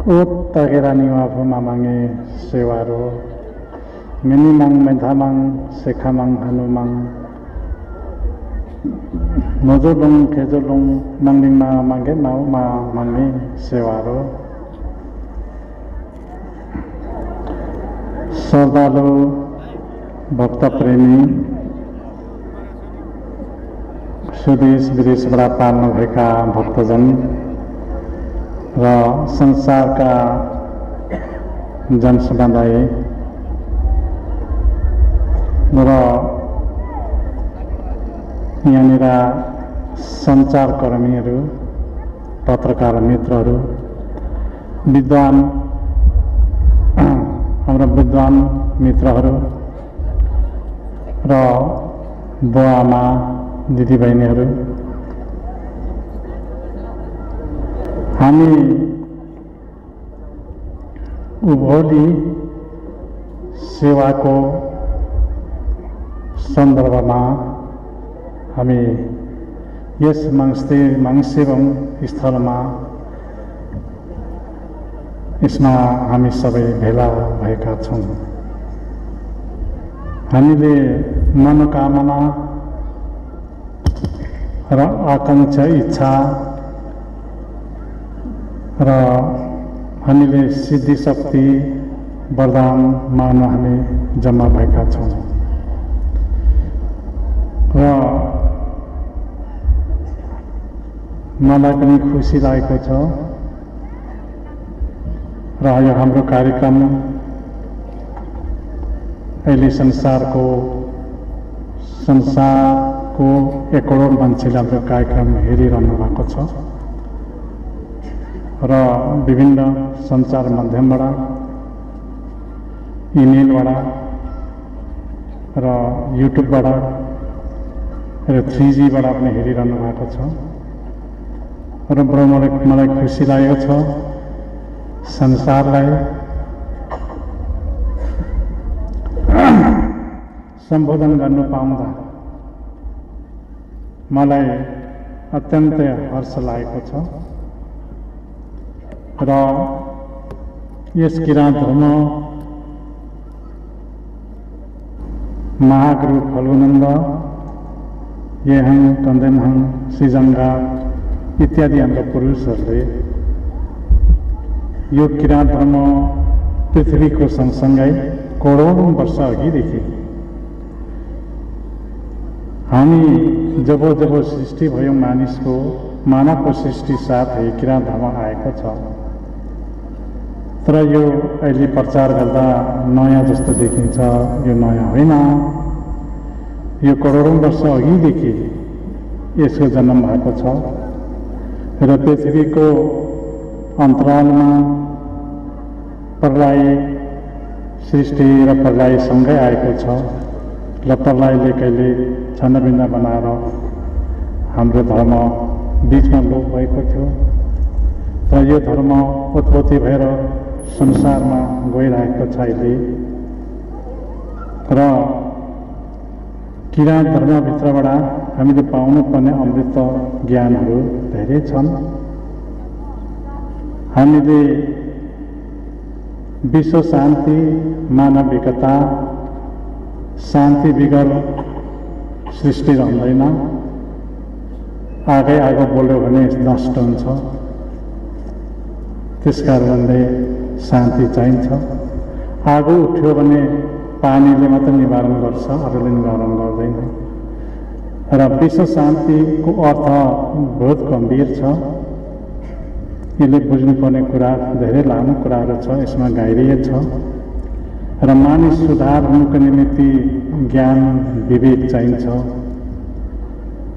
Ut tagerani wafu mamangi sewaro minimang menthamang sekhamang hanumang nojolong kejolong mangning ma mangge mau ma mangi sewaro श्रद्धालु भक्त प्रेमी सुदेश विदेशबाट पाल्नु भएका भक्तजन र संसारका जनसमुदाय र यहाँनिर सञ्चारकर्मीहरू पत्रकार मित्रहरू विद्वान हाम्रा विद्वान मित्रहरू र बुवा आमा दिदीबहिनीहरू हामी उभौली सेवाको सन्दर्भमा हामी यस मङ्सिरम स्थलमा यसमा हामी सबै भेला भएका छौँ। हामीले मनोकामना र आकांक्षा इच्छा र हामीले सिद्धि शक्ति वरदान माग्न हामी जम्मा भएका छौँ र मलाई पनि खुसी लागेको छ र यो हाम्रो कार्यक्रम अहिले संसारको 1 करोड मान्छेले हाम्रो कार्यक्रम हेरिरहनु भएको छ र विभिन्न सञ्चार माध्यमबाट इमेलबाट र युट्युबबाट र 3Gबाट पनि हेरिरहनु भएको छ र मलाई खुसी लागेको छ संसारलाई सम्बोधन गर्नु पाउँदा मलाई अत्यन्तै हर्ष लागेको छ र यस किराँत धर्म महागुरु फल्गुनन्द येहङ कन्देनहङ श्रीजङ्गा इत्यादि हाम्रा पुरुषहरूले यो किराँत धर्म पृथ्वीको सँगसँगै करोडौं वर्ष अघिदेखि हामी जब सृष्टि भयौं मानवको सृष्टि साथै किराँत धर्म आएको छ। तर यो अहिले प्रचार गर्दा नयाँ जस्तो देखिन्छ, यो नयाँ होइन। यो करोडौं वर्ष अघिदेखि यसको जन्म भएको छ र पृथ्वीको अन्तरालमा प्रलय सृष्टि र प्रलयसँगै आएको छ र प्रलयले कहिले छन्नभिन्न बनाएर हाम्रो धर्म बीचमा लोप भएको थियो र यो धर्म उत्पत्ति भएर संसारमा गइरहेको छ अहिले र किराँत धर्मभित्रबाट हामीले पाउनुपर्ने अमृत ज्ञानहरू धेरै छन्। हामीले विश्व शान्ति, मानविकता, शान्ति बिगर सृष्टि रहँदैन। आगो बोल्यो भने नष्ट हुन्छ। त्यसकारणले शान्ति चाहिन्छ। आगो उठ्यो भने पानीले मात्र निवारण गर्छ, अरूले निवारण गर्दैन। र विश्व शान्तिको अर्थ बहुत गम्भीर छ। यसले बुझ्नुपर्ने कुरा धेरै लामो कुराहरू छ, यसमा गहिरिए छ र मानिस सुधार हुनुको निमित्त ज्ञान विवेक चाहिन्छ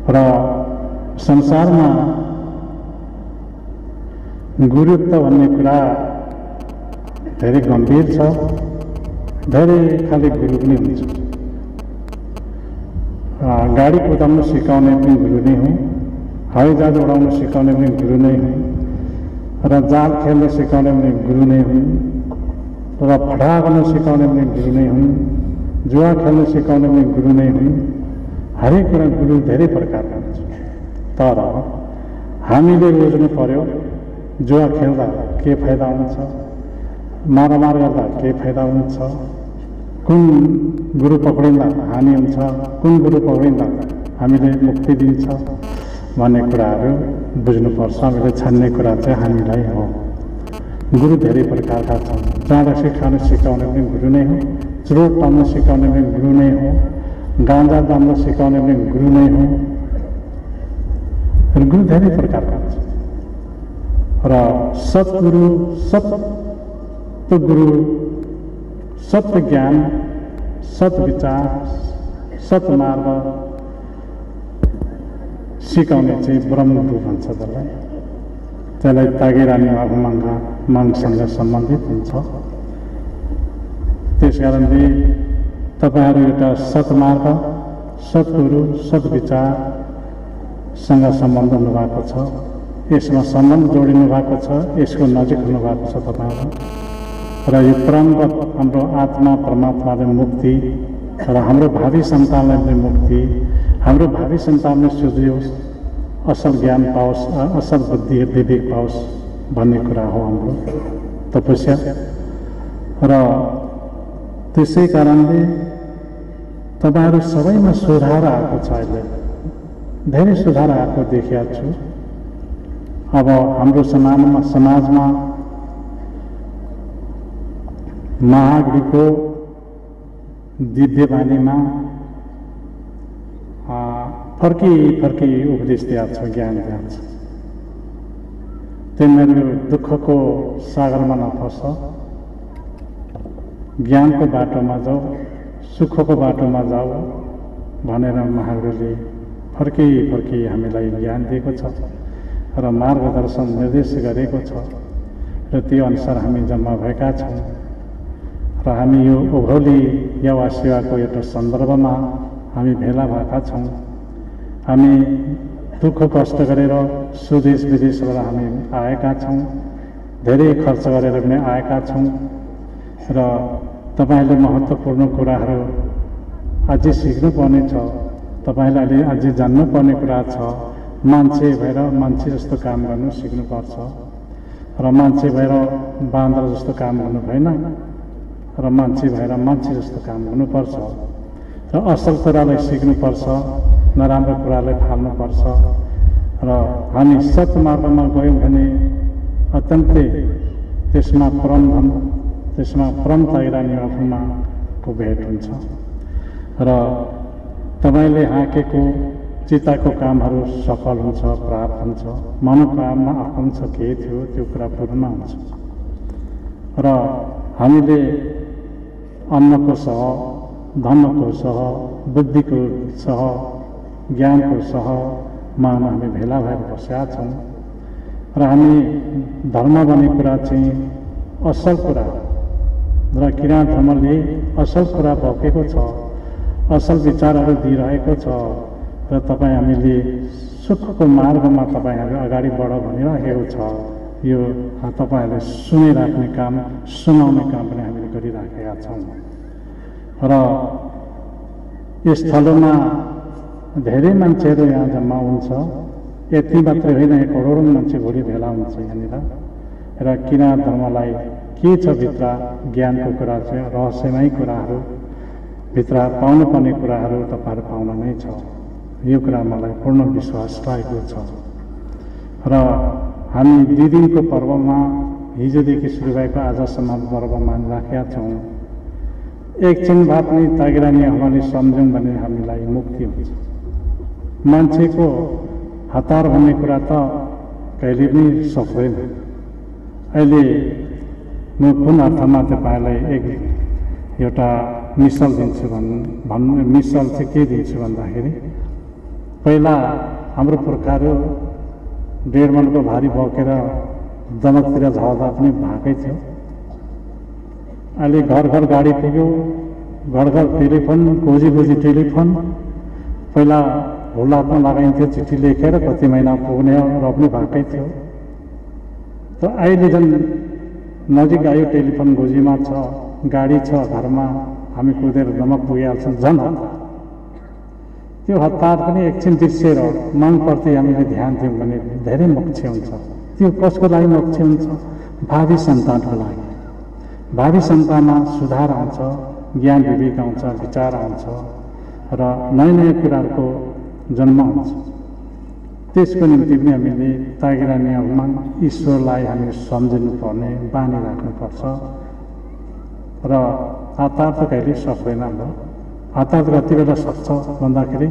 र संसारमा गुरुत्व भन्ने कुरा धेरै गम्भीर छ। धेरै खाली गुरु पनि हुन्छ। गाडी कुदाउन सिकाउने पनि गुरु नै हुँ, हवाईजहाज उडाउन सिकाउने पनि गुरु नै हुँ र जाल खेल्न सिकाउने पनि गुरु नै हुँ र फटा गर्न सिकाउने पनि गुरु नै हुँ, जुवा खेल्न सिकाउने पनि गुरु नै हुँ। हरेक कुरा गुरु धेरै प्रकारका हुन्छ। तर हामीले बुझ्नु पर्यो जुवा खेल्दा के फाइदा हुन्छ, मारामार गर्दा के फाइदा हुन्छ, कुन गुरु पक्रिँदा हानि हुन्छ, कुन गुरु पक्रिँदा हामीले मुक्ति दिन्छ भन्ने कुराहरू बुझ्नुपर्छ। हामीले छान्ने कुरा चाहिँ हामीलाई हो। गुरु धेरै प्रकारका छन्। चाँडा सिकाउने पनि गुरु नै हो, चुरोट पाल्न सिकाउने पनि गुरु नै हो, गाँजा बाँध्न सिकाउने पनि गुरु नै हो। गुरु धेरै प्रकारका छन् र सत्गुरु, सत्य गुरु, सत्य ज्ञान, सत् विचार, सत् मार्ग सिकाउने चाहिँ ब्रह्मगुरु भन्छ। त्यसलाई तागेरानी मागसँग सम्बन्धित हुन्छ। त्यसकारणले तपाईहरू एउटा सत्मार्ग, सत्गुरु, सद्विचारसँग सम्बन्ध हुनुभएको छ। यसमा सम्बन्ध जोडिनु भएको छ, यसको नजिक हुनुभएको छ तपाईहरू। र यो परमगत हाम्रो आत्मा परमात्माले मुक्ति र हाम्रो भावी सन्तानलाई पनि मुक्ति, हाम्रो भावी सन्तानले सुझियोस्, असल ज्ञान पाओस्, असल बुद्धि विवेक पाओस् भन्ने कुरा हो हाम्रो तपस्या। र त्यसै कारणले तपाईहरू सबैमा सुधार आएको छ। अहिले धेरै सुधार आएको देखिएको छु। अब हाम्रो समाजमा महागुरुको दिव्य बानीमा फर्की उपदेश दिएको छ, ज्ञान दिएको छ। तिमीहरू दुःखको सागरमा नफस, ज्ञानको बाटोमा जाऊ, सुखको बाटोमा जाऊ भनेर महागुरुले फर्की हामीलाई ज्ञान दिएको छ र मार्गदर्शन निर्देश गरेको छ। र त्यो अनुसार हामी जम्मा भएका छौँ र हामी यो उभौली युवा सेवाको एउटा सन्दर्भमा हामी भेला भएका छौँ। हामी दुःख कष्ट गरेर स्वदेश विदेशबाट हामी आएका छौँ, धेरै खर्च गरेर पनि आएका छौँ। र तपाईहरूले महत्त्वपूर्ण कुराहरू अझै सिक्नुपर्ने छ, तपाईहरूले अझै जान्नुपर्ने कुरा छ। मान्छे भएर मान्छे जस्तो काम गर्नु सिक्नुपर्छ र मान्छे भएर बाँदर जस्तो काम गर्नु भएन र मान्छे भएर मान्छे जस्तो काम गर्नुपर्छ र असल कुरालाई सिक्नुपर्छ, नराम्रो कुरालाई फाल्नुपर्छ। र हामी सत्मार्गमा गयौँ भने अत्यन्तै त्यसमा परम ताइरानी आफूमाको भेट हुन्छ र तपाईँले हाँकेको चिताको कामहरू सफल हुन्छ, प्राप्त हुन्छ। मनोकामना आकांक्षा के थियो त्यो कुरा पूर्ण हुन्छ। र हामीले अन्नको सह, धनको सह, बुद्धिको सह, ज्ञानको सहमा हामी भेला भएर बसेका छौँ। र हामी धर्म भन्ने कुरा चाहिँ असल कुरा र किराँत धर्मले असल कुरा भोगेको छ, असल विचारहरू दिइरहेको छ र तपाईँ हामीले सुखको मार्गमा तपाईँहरू अगाडि बढ भनिराखेको छ। यो तपाईँहरूले सुनिराख्ने काम, सुनाउने काम पनि हामीले गरिराखेका छौँ। र यस स्थलमा धेरै मान्छेहरू यहाँ जम्मा हुन्छ। यति मात्रै होइन, करोडौँ मान्छे भोलि भेला हुन्छ यहाँनिर। र किराँत धर्मलाई के छ भित्र ज्ञानको कुरा चाहिँ रहस्यमय कुराहरू, भित्र पाउनुपर्ने कुराहरू तपाईँहरू पाउन नै छ। यो कुरा मलाई पूर्ण विश्वास लागेको छ। र हामी 2 दिनको पर्वमा हिजोदेखि सुरु भएको आजसम्म पर्व मानिराखेका छौँ। एकछिन भए पनि तागेरानी हामीले सम्झौँ भने हामीलाई मुक्ति हुन्छ। मान्छेको हतार भन्ने कुरा त कहिले पनि सक्दैन। अहिले म कुन अर्थमा तपाईँलाई एउटा मिसल दिन्छु मिसल चाहिँ के दिन्छु भन्दाखेरि, पहिला हाम्रो पुर्खाहरू 1.5 मनको भारी बोकेर दमकतिर झर्दा पनि भाकै थियो। अहिले घर घर गाडी पुग्यो, घर घर टेलिफोन, गोजी टेलिफोन। पहिला हुलामा लगाइन्थ्यो चिठी लेखेर, कति महिना पुग्ने र पनि भाकै थियो। त अहिले झन् नजिक आयो, टेलिफोन गोजीमा छ, गाडी छ घरमा, हामी कुदेर दमक पुगिहाल्छौँ। झन् त्यो हतार पनि एकछिन बिर्सेर मनप्रति हामीले ध्यान दियौँ भने धेरै मोक्ष हुन्छ। त्यो कसको लागि मोक्ष हुन्छ? भावी सन्तानको लागि। भावी सन्तानमा सुधार आउँछ, ज्ञान विवेक आउँछ, विचार आउँछ र नयाँ नयाँ कुराहरूको जन्म आउँछ। त्यसको निम्ति पनि हामीले तागेरा नियममा ईश्वरलाई हामी सम्झिनुपर्ने बानी राख्नुपर्छ र हतार त कहिले सक्दैन हाम्रो। हतार कति बेला सक्छ भन्दाखेरि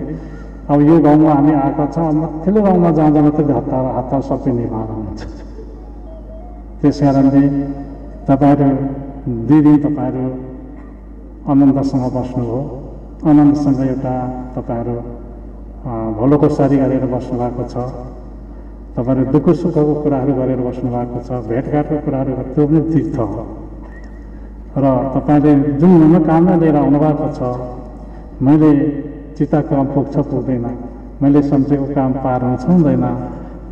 अब यो गाउँमा हामी आएका छौँ, माथिल्लो गाउँमा जाँदा मात्रै हतार सबै निभाएर हुन्छ। त्यस कारणले तपाईँहरू 2 दिन तपाईँहरू आनन्दसँग बस्नुभयो, आनन्दसँग एउटा तपाईँहरू भलोको सारी गरेर बस्नु भएको छ, तपाईँहरू दुःख सुखको कुराहरू गरेर बस्नु भएको छ, भेटघाटको कुराहरू त्यो पनि तीर्थ हो र तपाईँले जुन मनोकामना लिएर आउनुभएको छ, मैले चिताको काम पुग्छ पुग्दैन, मैले सम्झेको काम पार हुन्छ हुँदैन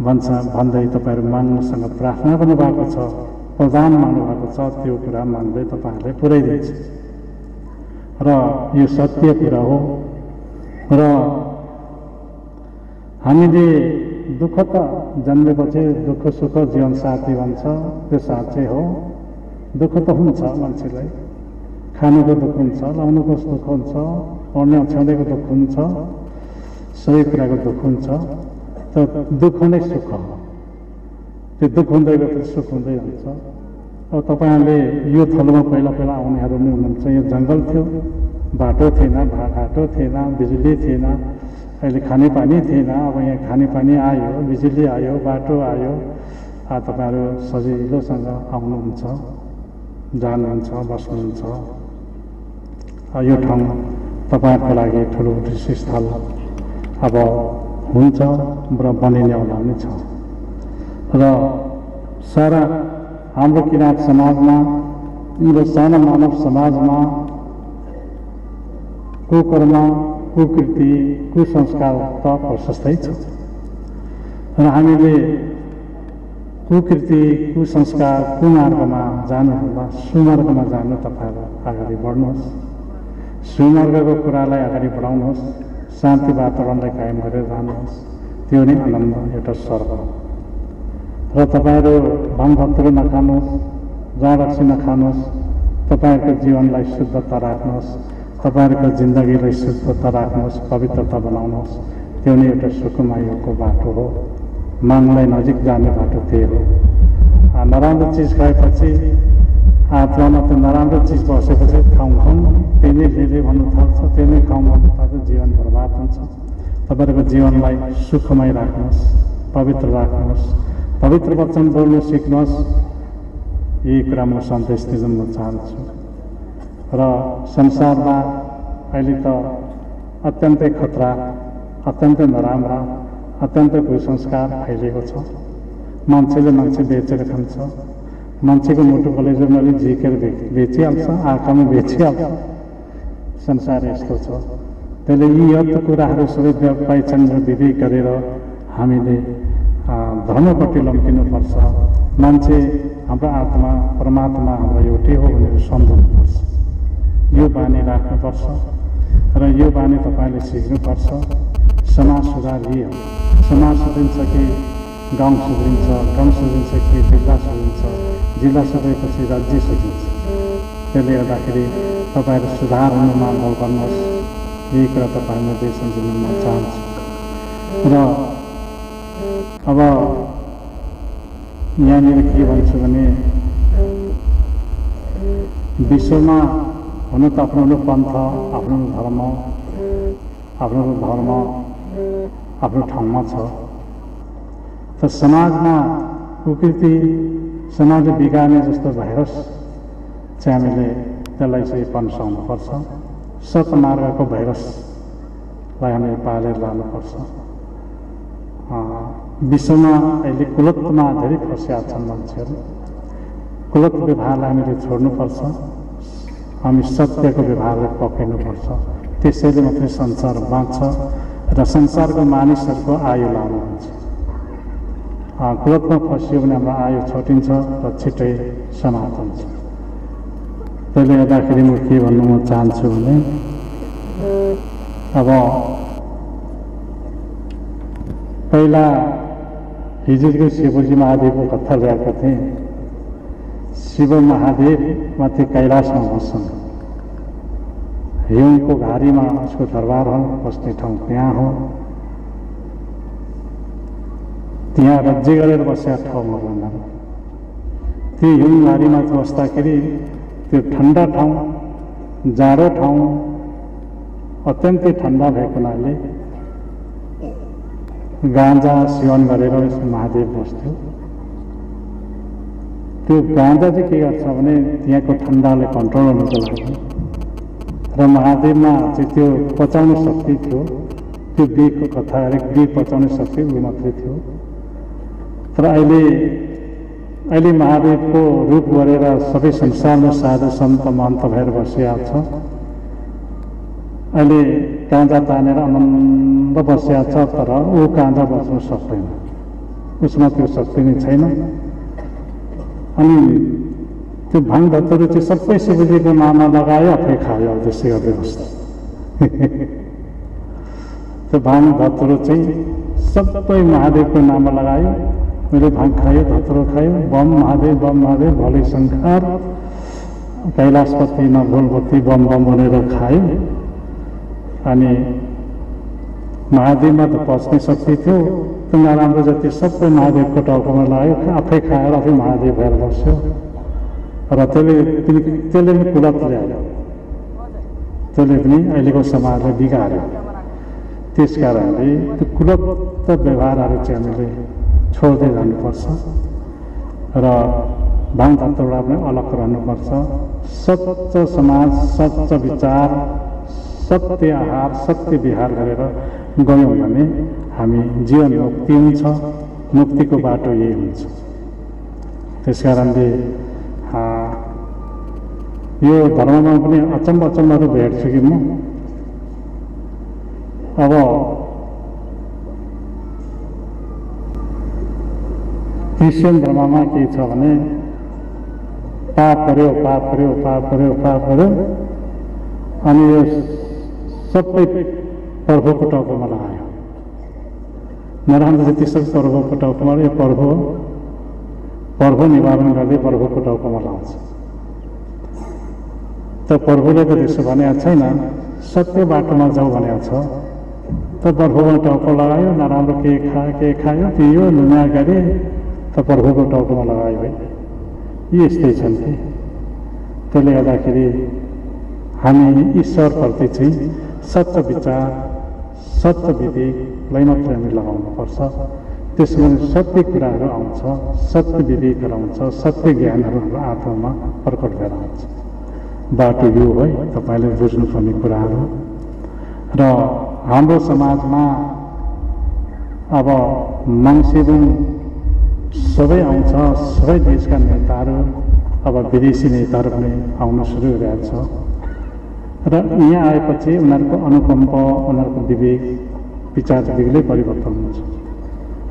भन्दै तपाईँहरू मनसँग प्रार्थना गर्नुभएको छ, प्रदान माग्नुभएको छ, त्यो कुरा मनले तपाईँहरूले पुर्याइदिन्छ र यो सत्य कुरा हो। र हामीले दुःख त जन्मेपछि दुःख सुख जीवन साथी भन्छ, त्यो साँच्चै हो। दुःख त हुन्छ मान्छेलाई, खानुको दुःख हुन्छ, लाउनुको दुःख हुन्छ, पढ्ने अछ्याउँदैको दुःख हुन्छ, सबै कुराको दुःख हुन्छ। त दुःख नै सुख हो, त्यो दुःख हुँदै गएपछि सुख हुँदै जान्छ। अब तपाईँहरूले यो थलोमा पहिला पहिला आउनेहरू नै हुनुहुन्छ। यो जङ्गल थियो, बाटो थिएन, घाटो थिएन, बिजुली थिएन, अहिले खानेपानी थिएन। अब यहाँ खानेपानी आयो, बिजुली आयो, बाटो आयो, तपाईँहरू सजिलोसँग आउनुहुन्छ, जानुहुन्छ, बस्नुहुन्छ। यो ठाउँ तपाईँहरूको लागि ठुलो तीर्थस्थल अब हुन्छ र बनिनेवाला पनि छ। र सारा हाम्रो किराँत समाजमा र सानो मानव समाजमा कुकर्म, कुकृति, कुसंस्कार त प्रशस्तै छ र हामीले कुकृति, कुसंस्कार, कुमार्गमा जानुभन्दा सुमार्गमा जानु तपाईँहरू अगाडि बढ्नुहोस्। सुमार्गको कुरालाई अगाडि बढाउनुहोस्, शान्ति वातावरणलाई कायम गरेर जानुहोस्। त्यो नै आनन्द, एउटा स्वर्ग हो। र तपाईँहरू भाङभक्तहरू नखानुहोस्, जाँडरक्सी नखानुहोस्, तपाईँहरूको जीवनलाई शुद्धता राख्नुहोस्, तपाईँहरूको जिन्दगीलाई शुद्धता राख्नुहोस्, पवित्रता बनाउनुहोस्। त्यो नै एउटा सुखमयको बाटो हो। मनलाई नजिक जाने बाटो त्यही हो। नराम्रो चिज खाएपछि आत्मामा त नराम्रो चिज बसेपछि खाउँ त्यही नै फेरि भन्नु थाल्छ, त्यही नै खाउँ भन्नु थाल्छ, जीवन बर्बाद हुन्छ। तपाईँहरूको जीवनलाई सुखमय राख्नुहोस्, पवित्र राख्नुहोस्, पवित्र वचन बोल्नु सिक्नुहोस्। यही कुरा म सन्देश दिन चाहन्छु। र संसारमा अहिले त अत्यन्तै खतरा, अत्यन्तै नराम्रा, अत्यन्तै कुसंस्कार फैलिएको छ। मान्छेले मान्छे बेचेर खान्छ, मान्छेको मुटु कलेजोमा झिकेर बेचिहाल्छ, आँखामा बेचिहाल्छ। संसार यस्तो छ। त्यसले यी अर्थ कुराहरू सबै पहिचान र विवेक गरेर हामीले धर्मपट्टि लम्किनुपर्छ। मान्छे हाम्रो आत्मा परमात्मा हाम्रो एउटै हो भनेर सम्झनुपर्छ। यो बानी राख्नुपर्छ र यो बानी तपाईँले सिक्नुपर्छ। समाज सुधार यही हो। समाज सुध्रिन्छ कि गाउँ सुध्रिन्छ, गाउँ सुध्रिन्छ कि जिल्ला सुध्रिन्छ, जिल्ला सुध्रेपछि राज्य सुध्रिन्छ। त्यसले गर्दाखेरि तपाईँहरू सुधार हुनुमा बल गर्नुहोस्। यही कुरा तपाईँहरूले देश सम्झिन म चाहन्छु। र अब यहाँनिर के भन्छु भने विश्वमा हुन त आफ्नो पन्थ, आफ्नो धर्म, आफ्नो ठाउँमा छ। त समाजमा कुकृति, समाजले बिगार्ने जस्तो भाइरस चाहिँ हामीले त्यसलाई चाहिँ पन्साउनुपर्छ। सतमार्गको भाइरसलाई हामीले पालेर लानुपर्छ। विश्वमा अहिले कुलत्वमा धेरै फसिया छन् मान्छेहरू। कुलत व्यवहारलाई हामीले छोड्नुपर्छ। हामी सत्यको व्यवहारलाई पक्रिनुपर्छ। त्यसैले मात्रै संसार बाँच्छ र संसारको मानिसहरूको आयु लामो हुन्छ। कुलतमा फसियो भने हाम्रो आयु छोटिन्छ र छिट्टै समाप्त हुन्छ। त्यसले गर्दाखेरि म के भन्नु म चाहन्छु भने पहिला हिजोको शिवजी महादेवको कथा ल्याएका थिएँ। शिव महादेव माथि कैलाशमा बस्छन्। हिउँको घारीमा उसको दरबार हो, बस्ने ठाउँ त्यहाँ हो। त्यहाँ राज्य गरेर बसेका ठाउँमा भन्दा त्यो हिउँ घारीमा बस्दाखेरि त्यो ठन्डा ठाउँ, जाडो ठाउँ अत्यन्तै ठन्डा भएको हुनाले गाँजा सेवन गरेर महादेव बस्थ्यो। त्यो गाँजा चाहिँ के गर्छ भने त्यहाँको ठन्डाले कन्ट्रोल गर्नको लागि र महादेवमा चाहिँ त्यो पचाउने शक्ति थियो। त्यो बिगको कथा बिग पचाउने शक्ति ऊ मात्रै थियो। तर अहिले महादेवको रूप गरेर सबै संसारमा साधु सन्त महन्त भएर बसिरहेको छ। अहिले गाँजा तानेर आनन्द बसिरहेको छ, तर ऊ गाँजा बस्न सक्दैन, उसमा त्यो शक्ति नै छैन। अनि त्यो भाङ धतुरो चाहिँ सबै शिवजीको नाममा लगायो, आफै खायो, त्यसै गर्दै बस्छ। त्यो भाङ धतुरो चाहिँ सबै महादेवको नाममा लगायो। मैले भाङ खायो, धतुरो खायो, बम महादेव भोले शङ्कर कैलाशपति नभुलपति बम बम भनेर खायो। अनि महादेवमा त पच्ने शक्ति थियो। त्यो नराम्रो जति सबै महादेवको टाउकोमा लाग्यो, आफै खाएर आफै महादेव भएर बस्यो। र त्यसले पनि कुलत ल्यायो, त्यसले पनि अहिलेको समाजलाई बिगार्यो। त्यस कारणले त्यो कुलत व्यवहारहरू चाहिँ हामीले छोड्दै जानुपर्छ र भाङ धतुरा पनि अलग रहनुपर्छ। सच्च समाज, सच्च विचार, सत्य आहार, सत्य विहार गरेर गयौँ भने हामी जीवन मुक्ति हुन्छ। मुक्तिको बाटो यही हुन्छ। त्यस कारणले यो धर्ममा पनि अचम्महरू भेट्छु कि म। अब क्रिस्चियन धर्ममा के छ भने पाप पर्यो अनि यो सबै प्रभुको टाउकोमा लगायो। नराम्रो जति सब प्रभुको टाउकोमा, यो प्रभु निवारण गर्दै प्रभुको टाउकोमा लगाउँछ। त प्रभुले त त्यसो भनेको छैन, सत्य बाटोमा जाऊ भनेको छ। त प्रभुको टाउको लगायो, नराम्रो के खायो पियो नुनिया गरे, त प्रभुको टाउकोमा लगायो है। यस्तै छन् कि त्यसले गर्दाखेरि हामी ईश्वरप्रति चाहिँ सच्च विचार, सच्च विवेकलाई मात्रै हामी लगाउनुपर्छ। त्यसमा सत्य कुराहरू आउँछ, सत्य विवेकहरू आउँछ, सत्य ज्ञानहरू हाम्रो आत्मामा प्रकट भएर आउँछ। बाटो यो है, तपाईँले बुझ्नुपर्ने कुराहरू। र हाम्रो समाजमा अब मान्छेहरू सबै आउँछ, सबै देशका नेताहरू, अब विदेशी नेताहरू पनि आउन सुरु गरिरहेको छ। र यहाँ आएपछि उनीहरूको अनुकम्प, उनीहरूको विवेक विचार बेग्लै परिवर्तन हुन्छ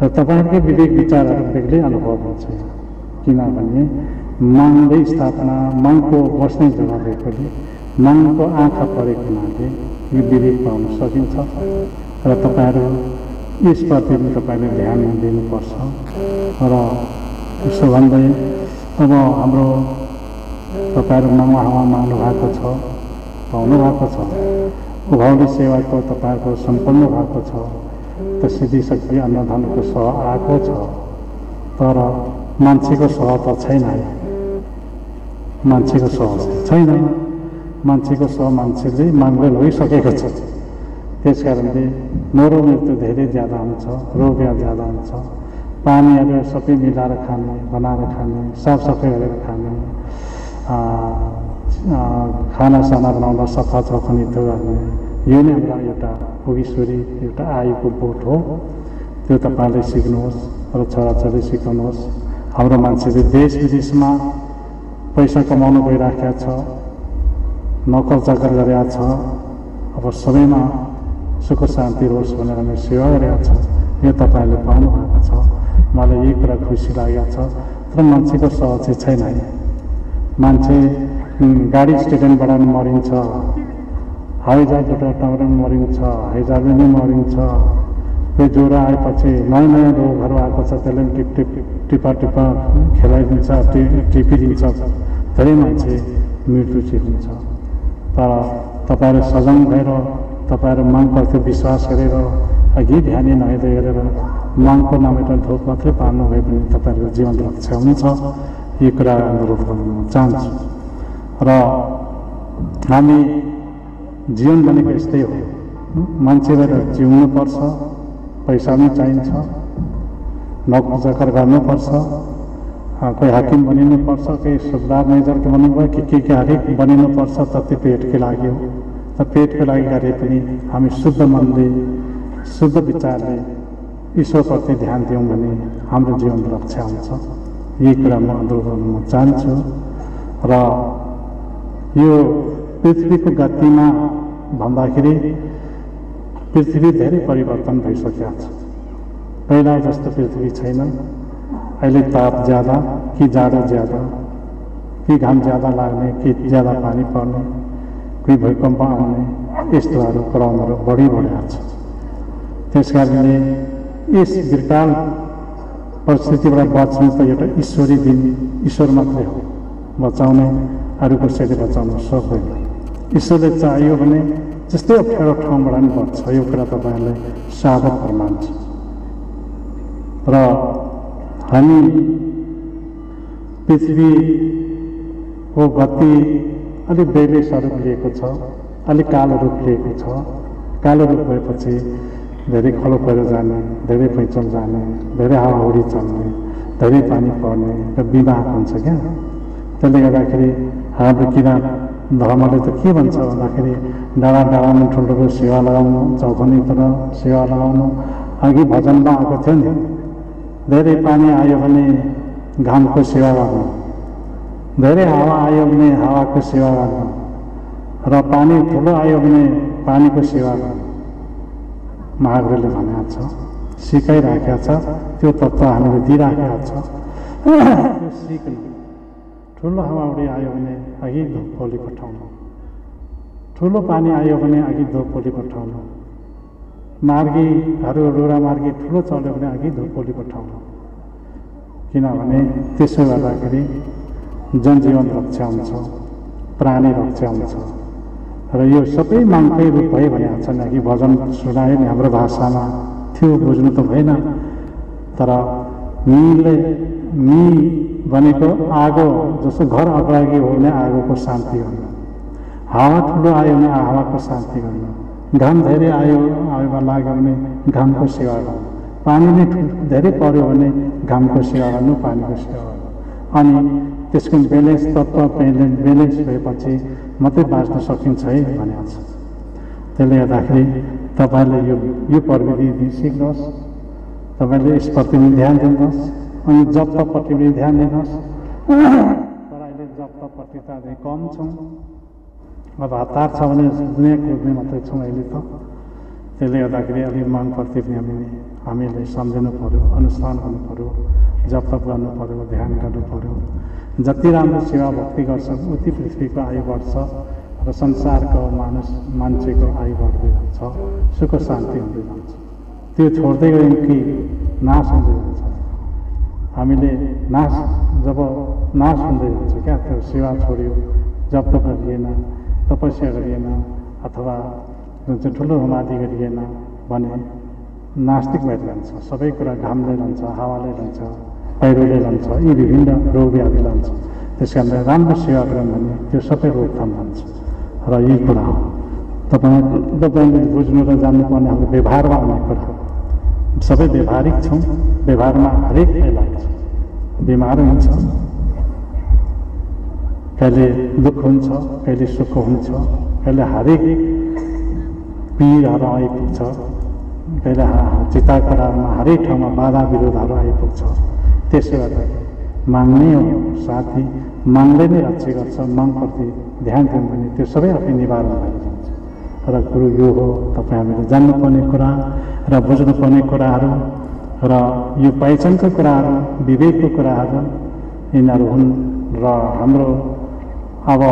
र तपाईँहरूकै विवेक विचारहरू बेग्लै अनुभव हुन्छ। किनभने मागकै स्थापना, मागको बस्ने जग्गा भएकोले, मागको आँखा परेको हुनाले यो विवेक पाउन सकिन्छ। र तपाईँहरू यसप्रति पनि तपाईँले ध्यान दिनुपर्छ। र त्यसो भन्दै अब हाम्रो तपाईँहरू नमहावा माग्नु भएको छ, पाउनु भएको छ, उभौली सेवाको तपाईँहरूको सम्पन्न भएको छ, त सिद्धिशक्ति अन्नधानको सह आएको छ। तर मान्छेको सह त छैन, मान्छेको सह छैन। मान्छेको सह मान्छेले माग्दै लगिसकेको छ। त्यस कारणले मरो मृत्यु धेरै ज्यादा हुन्छ, रोग ज्यादा हुन्छ। पानीहरू सबै मिलाएर खाने, बनाएर खाने, साफसफाइ गरेर खाने, खानासाना बनाउँदा सफा छखनी त्यो गर्ने, यो नै हाम्रो एउटा भोगेश्वरी, एउटा आयुको बोट हो। त्यो तपाईँले सिक्नुहोस् र छोराछोरी सिकाउनुहोस्। हाम्रो मान्छेले देश विदेशमा पैसा कमाउनु गइराखेको छ, नोकर चाकर गरेका छ। अब सबैमा सुख शान्ति होस् भनेर हामी सेवा गरेका छ। यो तपाईँले पाउनु भएको छ। मलाई यही कुरा खुसी लागेको छ। तर मान्छेको सह चाहिँ छैन है। मान्छे गाडी स्टेसनबाट मरिन्छ, हवाईजहाजबाट टाउरमा मरिन्छ, हवाईजहाजले नै मरिन्छ, कोही ज्वरो आएपछि नयाँ नयाँ रोगहरू आएको छ, त्यसले टिपा खेलाइदिन्छ, टिपिदिन्छ, धेरै मान्छे मृत्यु चिर्नुहुन्छ। तर तपाईँहरू सजग भएर तपाईँहरू मागप्रति विश्वास गरेर अघि ध्यान नहेर्दै गरेर मागको नामबाट ढोक मात्रै पार्नुभयो भने तपाईँहरूको जीवन रक्षा हुन्छ। यो कुरा अनुरोध गर्न चाहन्छु। र हामी जीवन भनेको यस्तै हो, मान्छेबाट जिउनुपर्छ, पैसा पनि चाहिन्छ, नोकरी चाकर गर्नुपर्छ, कोही हाकिम बनिनुपर्छ, कोही सुबेदार मेजरको बन्नुभयो के हरेक बनिनुपर्छ, त पेटकै लागि हो। त पेटको लागि गरे पनि हामी शुद्ध मनले शुद्ध विचारले ईश्वरप्रति ध्यान दियौँ भने हाम्रो जीवन रक्षा हुन्छ। यही कुरा म अनुरोध गर्न चाहन्छु। र यो पृथ्वीको गतिमा भन्दाखेरि पृथ्वी धेरै परिवर्तन भइसकेको छ। पहिला जस्तो पृथ्वी छैन। अहिले ताप ज्यादा कि जाडो ज्यादा, कि घाम ज्यादा लाग्ने कि ज्यादा पानी पर्ने, कोही भूकम्प आउने, यस्तोहरू क्रमहरू बढिरहेको छ। त्यस कारणले यस विकराल परिस्थितिबाट बच्नु त एउटा ईश्वरी दिन, ईश्वर मात्रै हो बचाउने, अरू कसैले बचाउन सक्दैन। ईश्वरले चाहियो भने जस्तै अप्ठ्यारो ठाउँबाट पनि बढ्छ। यो कुरा तपाईँहरूलाई साधक प्रमाण छ। र हामी पृथ्वीको गति अलिक बेग्लै स्वरूप लिएको छ, अलिक कालो रूप लिएको छ। कालो रूप भएपछि धेरै खलो पहिरो जाने, धेरै पैँचल जाने, धेरै हावाहुरी चल्ने, धेरै पानी पर्ने र बिमार हुन्छ क्या। त्यसले गर्दाखेरि हाम्रो किराँत धर्मले त के भन्छ भन्दाखेरि डाँडा डाँडामा ठुल्ठुलो सेवा लगाउनु, चौखनीतिर सेवा लगाउनु। अघि भजनमा आएको थियो नि, धेरै पानी आयो भने घामको सेवा गर्नु, धेरै हावा आयो भने हावाको सेवा गर्नु, र पानी ठुलो आयो भने पानीको सेवा गर्नु। महावीरले भनेको छ, सिकाइराखेको छ, त्यो तत्त्व हामीले दिइराखेको छ। त्यो सिक्नु। ठुलो हावाहुरी आयो भने अघि धोपोली पठाउनु, ठुलो पानी आयो भने अघि धोपोली पठाउनु, मार्गीहरू रुरा मार्गी ठुलो चल्यो भने अघि धोपोली पठाउनु। किनभने त्यसो गर्दाखेरि जनजीवन रक्षा हुन्छ, प्राणी रक्षा हुन्छ। र यो सबै मागकै रूप भयो भनेको छ नि, अघि भजन सुनायो नि, हाम्रो भाषामा थियो, बुझ्नु त भएन। तर मी भनेको आगो, जस्तो घर अग्लागी हो भने आगोको शान्ति गर्नु, हावा ठुलो आयो भने हावाको शान्ति गर्नु, घाम धेरै आयो लाग्यो भने घामको सेवा गर्नु, पानी नै धेरै पर्यो भने घामको सेवा गर्नु, पानीको सेवा गर्नु। अनि त्यसको ब्यालेन्स तत्त्व ब्यालेन्स भएपछि मात्रै बाँच्न सकिन्छ है भनेको छ। त्यसले गर्दाखेरि तपाईँले यो प्रविधि सिक्नुहोस्, तपाईँले यसप्रति पनि ध्यान दिनुहोस्, अनि जपतपट्टि पनि ध्यान दिनुहोस्। तर अहिले जपतपट्टि त अझै कम छौँ। अब हतार छ भने दुनियाँ कुद्ने मात्रै छौँ अहिले त। त्यसले गर्दाखेरि अलिक मागप्रति पनि हामीले सम्झिनु पऱ्यो, अनुष्ठान गर्नु पऱ्यो, जपतप गर्नु पऱ्यो, ध्यान गर्नु पऱ्यो। जति राम्रो सेवा भक्ति गर्छ उति पृथ्वीको आयु बढ्छ र संसारको मान्छेको आयु बढ्दै जान्छ, सुख शान्ति हुँदै जान्छ। त्यो छोड्दै गयौँ कि नाश हुँदै जान्छ। हामीले जब नाश हुँदै जान्छ क्या, त्यो सेवा छोड्यो, जप गरिएन, तपस्या गरिएन, अथवा जुन चाहिँ ठुलो समाधि गरिएन भने नास्तिक भएर जान्छ। सबै कुरा घामले रहन्छ, हावाले रहन्छ, पहिरोले रहन्छ, यी विभिन्न रोग व्याधि रहन्छ। त्यस कारणले राम्रो सेवा गऱ्यौँ भने त्यो सबै रोकथाम रहन्छ। र यही कुरा हो तपाईँले बुझ्नु र जान्नुपर्ने हाम्रो व्यवहारमा आउने कुरा हो। सबै व्यवहारिक छौँ, व्यवहारमा हरेक लाग्छ, बिमार हुन्छ, कहिले दुःख हुन्छ, कहिले सुख हुन्छ, कहिले हरेक पीडहरू आइपुग्छ, कहिले चिताकरारमा हरेक ठाउँमा बाधा विरोधहरू आइपुग्छ। त्यसो गर्दा माग्ने हो साथी, माग्दै नै रक्षा गर्छ। मागप्रति ध्यान दियौँ भने त्यो सबै आफै निवारण भएर जान्छ। र कुरो यो हो तपाईँ हामीले जान्नुपर्ने कुरा र बुझ्नुपर्ने कुराहरू र यो पहिचानको कुराहरू, विवेकको कुराहरू यिनीहरू हुन्। र हाम्रो अब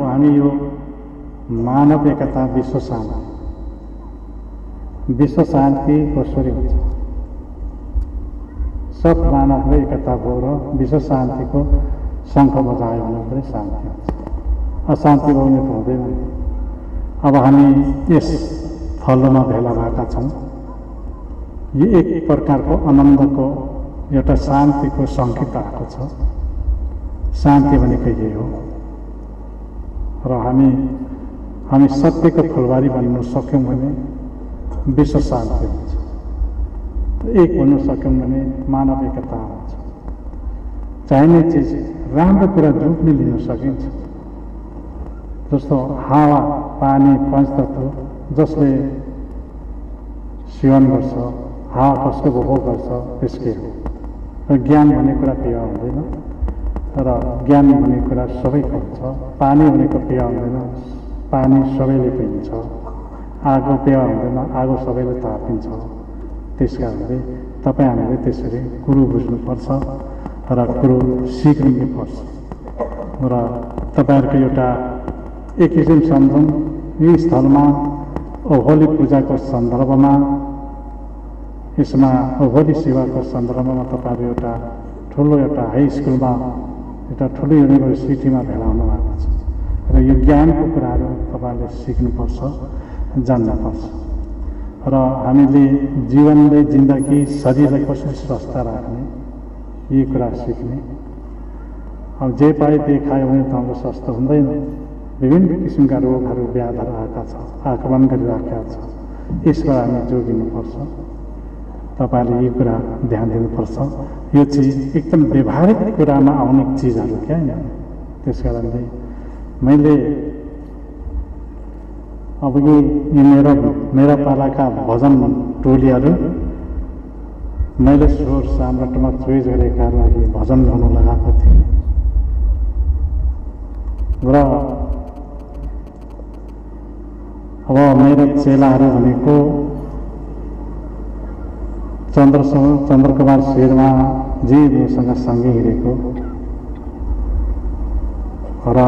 हामी यो मानव एकता विश्व शान्ति विश्व शान्तिको स्वरूप हुन्छ। सब मानवले एकता भयो र विश्व शान्तिको शङ्ख बजायो भने पनि शान्ति हुन्छ। अशान्ति भयो भने त हुँदैन। अब हामी यस थलोमा भेला भएका छौँ। यो एक प्रकारको आनन्दको एउटा शान्तिको सङ्केत आएको छ। शान्ति भनेको यही हो र हामी सत्यको फुलबारी बन्न सक्यौँ भने विश्व शान्ति हुन्छ। एक हुन सक्यौँ भने मानव एकता हुन्छ। चाहिने चिज राम्रो कुरा रूपले लिन सकिन्छ। जस्तो हावा, पानी, पञ्चतत्व जसले सेवन गर्छ, हावा कसको उपभोग गर्छ त्यसकै हो। र ज्ञान भन्ने कुरा पेय हुँदैन र ज्ञान भन्ने कुरा सबैको हुन्छ। पानी भनेको पेय हुँदैन, पानी सबैले पिन्छ। आगो पेय हुँदैन, आगो सबैले तापिन्छ। त्यस कारणले तपाईँ हामीले त्यसरी कुरो बुझ्नुपर्छ र कुरो सिक्नै पर्छ। र तपाईँहरूको एउटा एक किसिम सम्झौँ, यी स्थलमा अहोली पूजाको सन्दर्भमा, यसमा अहोली सेवाको सन्दर्भमा तपाईँहरू एउटा ठुलो एउटा हाई स्कुलमा, एउटा ठुलो युनिभर्सिटीमा भेला हुनु भएको छ र यो ज्ञानको कुराहरू तपाईँहरूले सिक्नुपर्छ, जान्नुपर्छ। र हामीले जीवनले, जिन्दगी, शरीरलाई कसरी स्वस्थ राख्ने, यी कुरा सिक्ने। अब जे पाए त्यही खायो भने त हाम्रो स्वस्थ हुँदैन। विभिन्न किसिमका रोगहरू, व्याधहरू आक्रमण गरिराखेका छ। यसबाट हामी जोगिनुपर्छ। तपाईँले यो कुरा ध्यान दिनुपर्छ। यो चिज एकदम व्यवहारिक कुरामा आउने चिजहरू क्या होइन। त्यस कारणले मैले अब यो मेरा पालाका भजन टोलीहरू मैले स्वर साम्राटमा चोइस गरेका लागि भजन गाउन लगाएको थिएँ र अब मेरो चेलाहरू भनेको चन्द्रकुमार शेर्मा जी मसँग सँगै हिँडेको र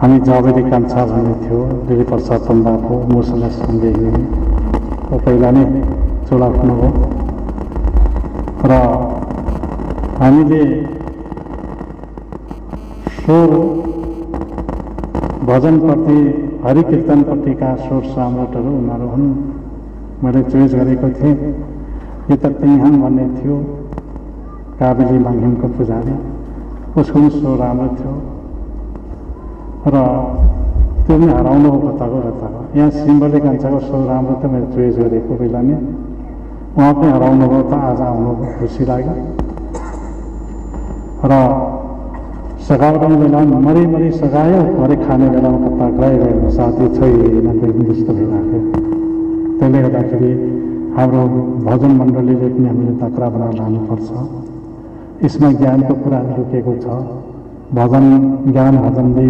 हामी जबेरी कान्छा भन्ने थियो, दिली प्रसाद तम्बाको मसँग सँगै हिँड्ने। ओ पहिला नै चोलाउनुभयो र हामीले स्वर भजनप्रति, हरिकीर्तनप्रतिका स्वर सम्राटहरू उनीहरू हुन्। मैले चोइस गरेको थिएँ। यो त तिहाङ भन्ने थियो, काबेली माङ्हिमको पुजारी, उसको पनि स्वर राम्रो थियो र त्यो पनि हराउनु हो कताको। यहाँ सिम्बले कान्छाको स्वर राम्रो थियो, मैले चोइस गरेको बेला नै। उहाँ पनि हराउनु भयो त आज आउनु खुसी लाग्यो। र सघाउने बेलामा मरी सघायो, भरे खाने बेलामा कता गयो साथी छैन जस्तो भइरहेको। त्यसले गर्दाखेरि हाम्रो भजन मण्डलीले पनि हामीले तक्रा बनाएर लानुपर्छ। यसमा ज्ञानको कुराहरू लुकेको छ। भजन, ज्ञान भजनले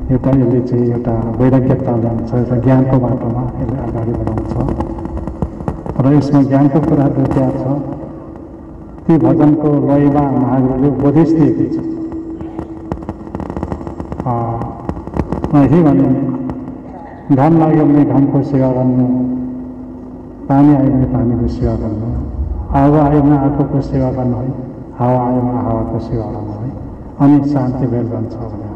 यसले चाहिँ एउटा वैराग्यता ल्याउँछ, एउटा ज्ञानको बाटोमा यसले अगाडि बढाउँछ र यसमा ज्ञानको कुराहरू लुकेको छ। ती भजनको लयमा महागुरुले उपदेश दिएको छ। यही भने घाम लाग्यो भने घामको सेवा गर्नु, पानी आयो भने पानीको सेवा गर्नु, आगो आयो भने आगोको सेवा गर्नु है, हावा आयो भने हावाको सेवा गर्नु है, अनि शान्ति भेल बन्छ भने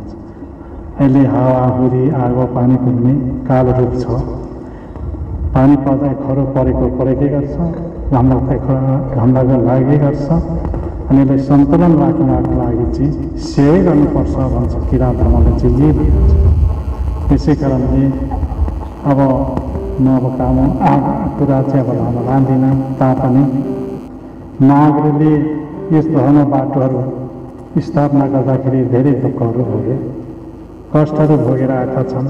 अहिले हावा, हुरी, आगो, पानीको पनि कालो रूप छ। पानी पर्दा खरो परेकै गर्छ, घाम लाग्दै गर्छ। अनि यसलाई सन्तुलन राख्नको लागि चाहिँ सेवै गर्नुपर्छ भन्छ किराँत धर्मले चाहिँ यही भन्छ। त्यसै कारणले अब म कुरा चाहिँ अब लान लाँदिनँ तापनि महागुरुले यस धर्म बाटोहरू स्थापना गर्दाखेरि धेरै दुःखहरू भोगे, कष्टहरू भोगेर आएका छन्।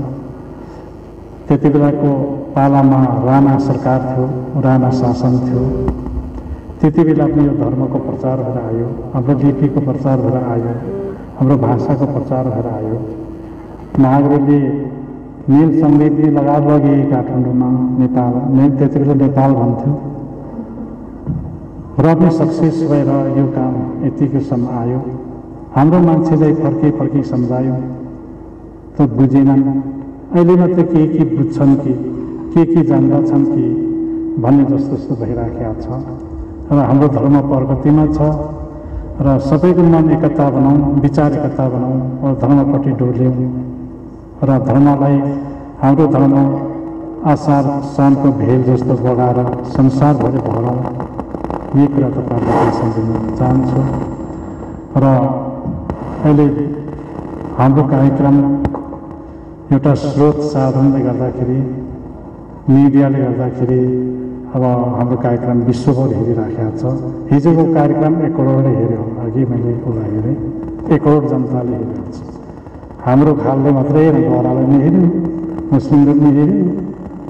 त्यति बेलाको पालामा राणा सरकार थियो, राणा शासन थियो। त्यति बेला पनि यो धर्मको प्रचार भएर आयो, हाम्रो लिपिको प्रचार भएर आयो, हाम्रो भाषाको प्रचार भएर आयो। महागुरुले नील सङ्गीत लगाएर लगे काठमाडौँमा, नेपाल, त्यति बेला नेपाल भन्थ्यो र पनि सक्सेस भएर यो काम यतिकोसम्म आयो। हाम्रो मान्छेलाई फर्की सम्झायो त बुझेनन्। अहिले मात्रै के बुझ्छन् कि के जान्दछन् कि भन्ने जस्तो भइराखेको छ र हाम्रो धर्म प्रगतिमा छ र सबैको मन एकता बनाऊँ, विचार एकता बनाऊँ र धर्मपट्टि डोल्यौँ र धर्मलाई हाम्रो धर्म आसार सानको भेल जस्तो बगाएर संसारभरि भरौँ, यही कुरा तपाईँहरूलाई सम्झिन चाहन्छु। र अहिले हाम्रो कार्यक्रम एउटा स्रोत साधनले गर्दाखेरि, मिडियाले गर्दाखेरि अब हाम्रो कार्यक्रम विश्वभर हेरिराखेको छ। हिजोको कार्यक्रम 1 करोडले हेऱ्यो, अघि मैले उसलाई हेरेँ, 1 करोड जनताले हेरेको छ। हाम्रो खालले मात्रै गराले नै हेऱ्यो, मुस्लिमले पनि हेऱ्यो,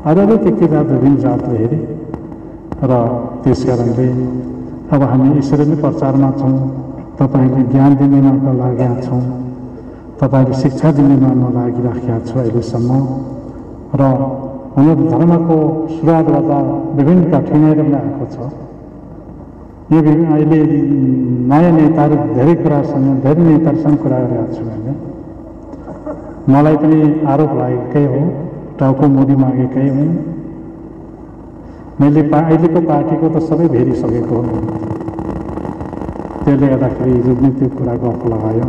अरू के जात विभिन्न जातले हेरे। र त्यसकारणले अब हामी यसरी नै प्रचारमा छौँ, तपाईँले ज्ञान दिनेमा लागेका छौँ, तपाईँले शिक्षा दिनेमा लागिराखेका छु अहिलेसम्म। र हुन धर्मको सुरुवात गर्दा विभिन्न कठिनाइहरू पनि आएको छ। यो अहिले नयाँ नेताहरू धेरै नेताहरूसँग कुरा गरिरहेको छु मैले। मलाई पनि आरोप लागेकै हो, टाउको मुडी मागेकै हुँ। मैले अहिलेको पार्टीको त सबै भेरिसकेको हो, त्यसले गर्दाखेरि हिजो पनि त्यो कुरा गफ लगायो।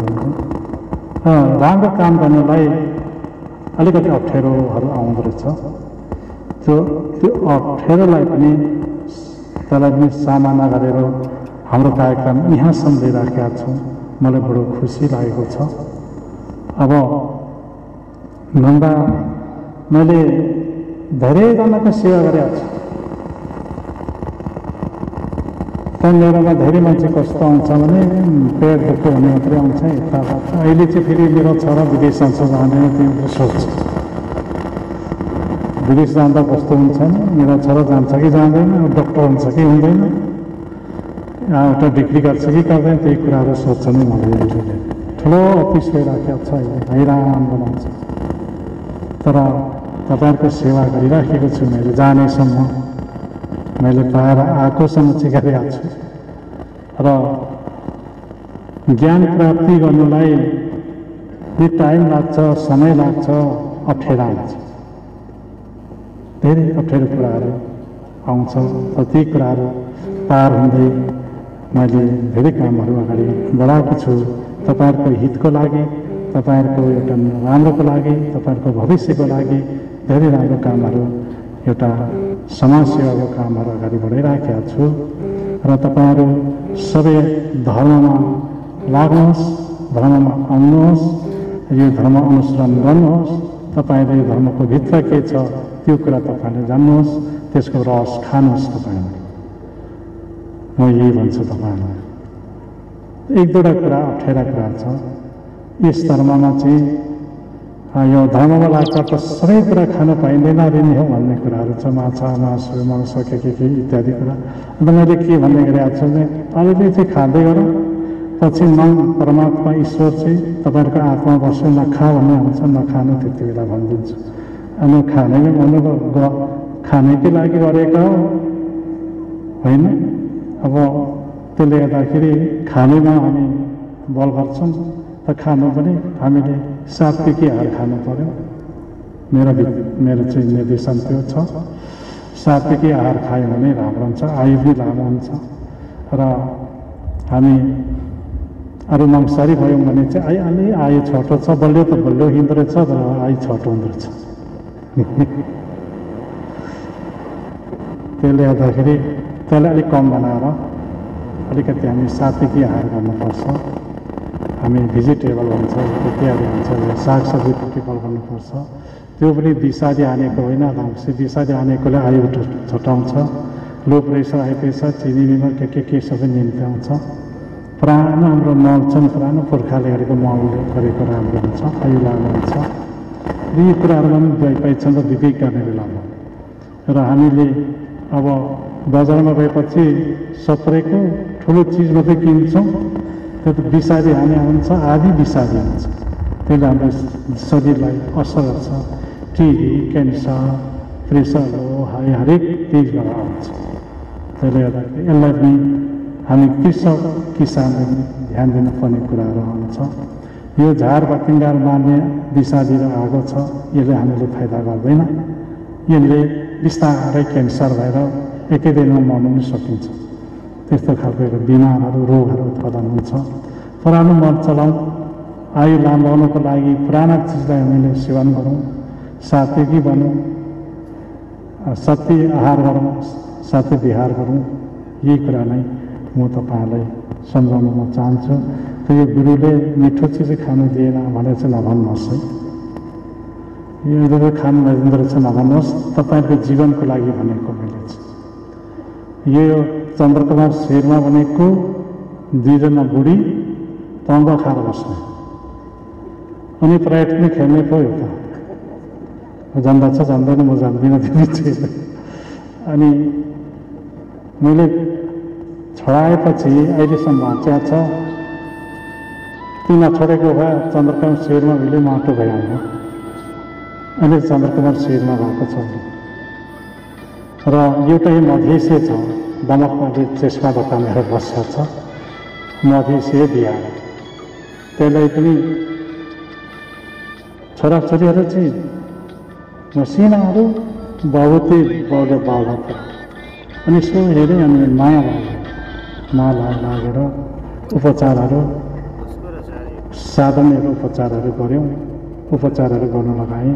राम्रो काम गर्नलाई अलिकति अप्ठ्यारोहरू आउँदो रहेछ। त्यो अप्ठ्यारोलाई पनि त्यसलाई पनि सामना गरेर हाम्रो कार्यक्रम यहाँसम्म लिइराखेका छौँ। मलाई बडो खुसी लागेको छ। अब भन्दा मैले धेरैजनाको सेवा गरेको छु। त्यहाँ मेरोमा धेरै मान्छे कस्तो आउँछ भने पेट दुःख हुने मात्रै आउँछ, यता अहिले चाहिँ फेरि मेरो छोरा विदेश जान्छ जाँदैन त्यो सोच्छ। विदेश जाँदा कस्तो हुन्छ नि, मेरो छोरा जान्छ कि जाँदैन, डक्टर हुन्छ कि हुँदैन, एउटा डिग्री गर्छ कि गर्दैन, त्यही कुराहरू सोध्छ नि। मलाई अहिले ठुलो अफिस भइराखेको छ, अहिले हैरान बनाउँछ। तर तपाईँहरूको सेवा गरिराखेको छु मैले जानेसम्म। मैले पाएर आएकोसम्म चाहिँ गरिरहेको छु। र ज्ञान प्राप्ति गर्नुलाई यो टाइम लाग्छ, समय लाग्छ, अप्ठ्यारो हुन्छ, धेरै अप्ठ्यारो कुराहरू आउँछ। र ती कुराहरू पार हुँदै मैले धेरै कामहरू अगाडि बढाएको छु। तपाईँहरूको हितको लागि, तपाईँहरूको एउटा राम्रोको लागि, तपाईँहरूको भविष्यको लागि धेरै राम्रो कामहरू, एउटा समाज सेवाको कामहरू अगाडि बढाइराखेको छु। र तपाईँहरू सबै धर्ममा लाग्नुहोस्, धर्ममा आउनुहोस्, यो धर्म अनुसरण गर्नुहोस्। तपाईँले यो धर्मको भित्र के छ त्यो कुरा तपाईँले जान्नुहोस्, त्यसको रस खानुहोस्। तपाईँले म यही भन्छु तपाईँहरूलाई। 1-2 कुरा अप्ठ्यारा कुरा छ। यस धर्ममा चाहिँ यो धर्ममा लाग्दा त सबै कुरा खान पाइँदैन नि हो भन्ने कुराहरू छ। माछा, मासु, मांस के इत्यादि कुरा। अन्त मैले के भन्ने गरिरहेको छु भने अलिकति चाहिँ खाँदै गरौँ, पछि मन परमात्मा ईश्वर चाहिँ तपाईँहरूको आत्मा बस्यो, नखा भन्ने हुन्छ, नखानु त्यति बेला भनिदिन्छु। अनि खानेमै भन्नु खानेकै लागि गरेका हो होइन। अब त्यसले गर्दाखेरि खानेमा हामी बल गर्छौँ, त खानु पनि हामीले सात्विकी आहार खानु पर्यो। मेरो चाहिँ निर्देशन त्यो छ। सात्विकी आहार खायो भने राम्रो हुन्छ, आयु पनि लामो हुन्छ। र हामी अरू मांसाहारी भयौँ भने चाहिँ आयु छोटो छ, बलियो त बलियो हिँड्दो रहेछ, तर आयु छोटो हुँदो रहेछ। त्यसले गर्दाखेरि त्यसलाई अलिक कम बनाएर अलिकति हामी सात्विकी आहार गर्नुपर्छ। हामी भेजिटेबल हुन्छ, इत्यादि हुन्छ, सागसब्जी प्रिफर गर्नुपर्छ। त्यो पनि विषादी हानेको होइन, विषादी हानेकोले आयु छटाउँछ। लो प्रेसर, हाई प्रेसर, चिनी बिमार के सबै निम्ति आउँछ। पुरानो हाम्रो मल छ नि, पुरानो पुर्खाले गरेको मलले गरेको राम्रो हुन्छ, आयु लामो हुन्छ। र यी कुराहरूमा पनि पहिचान र विवेक गर्ने बेलामा र हामीले अब बजारमा गएपछि सत्रेको ठुलो चिज मात्रै किन्छौँ, त्यो त विषादी हाने हुन्छ, आदि विषादी हुन्छ। त्यसले हाम्रो शरीरलाई असर गर्छ। टिबी, क्यान्सर, प्रेसर हो, हरेक चिजबाट आउँछ। त्यसले गर्दाखेरि यसलाई पनि हामी किसानले ध्यान दिनुपर्ने कुराहरू आउँछ। यो झार बटिङ्गार मार्ने विषादी आएको छ, यसले हामीले फाइदा गर्दैन। यसले बिस्तारै क्यान्सर भएर एकै दिनमा मर्नु पनि सकिन्छ। त्यस्तो खालको बिमारहरू रोगहरू उत्पादन हुन्छ। पुरानो मत चलाउँ, आयु लामो हुनको लागि पुराना चिजलाई हामीले सेवन गरौँ, सात्विकी बनौँ, सत्य आहार गरौँ, सत्य विहार गरौँ। यही कुरा नै म तपाईँहरूलाई सम्झाउन म चाहन्छु। त यो गुरुले मिठो चिज खानु दिएन भनेर चाहिँ नभन्नुहोस् है। यो खानु नदिँदो रहेछ नभन्नुहोस्। तपाईँको जीवनको लागि भनेको मैले चाहिँ यो चन्द्रकुमार शेर्मा भनेको 2 जना बुढी तङ्ग खाएर बस्ने अनि पर्यटन खेल्ने पो एउटा जान्दा छ जान्दैन म जान्दिनँ त्यो चिज। अनि मैले छोडाएपछि अहिलेसम्म बाँच्या छ। तिन छोडेको भए चन्द्रकुमार शेर्मा मैले माटो भइहाल्यो। अहिले चन्द्रकुमार शेर्मा भएको छ र एउटै मधेसी छ दमकमा चेस्मा दोकानहरू बसेको छ मधेसी बिहार। त्यसलाई पनि छोराछोरीहरू चाहिँ मसिनाहरू बाबुती बाउले बाउला अनि यसो हेरेँ अनि माया लागेर उपचारहरू साधनहरू उपचारहरू गऱ्यौँ। उपचारहरू गर्न लगाएँ।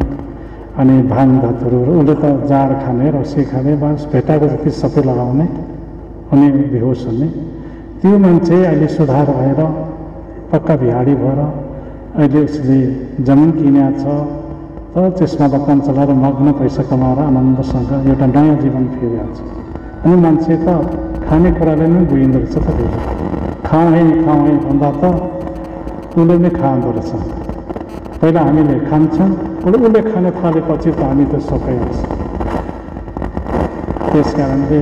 अनि भाङ धातुहरू उसले त जाड खाने रक्सी खाने बस भेटाएको जति सबै लगाउने अनि बेहोस हुने। त्यो मान्छे अहिले सुधार भएर पक्का बिहाडी भएर अहिले उसले जमिन किनेको छ त चेस्मा दोकान चलाएर मग्न पैसा कमाएर आनन्दसँग एउटा नयाँ जीवन फेरिरहेको छ। अनि मान्छे त खानेकुराले नै बुझिँदो रहेछ त। खाउँ है भन्दा त उसले नै खाँदो रहेछ। पहिला हामीले खान्छौँ, उसले खाने थालेपछि त हामी त सबै हुन्छ। त्यस कारणले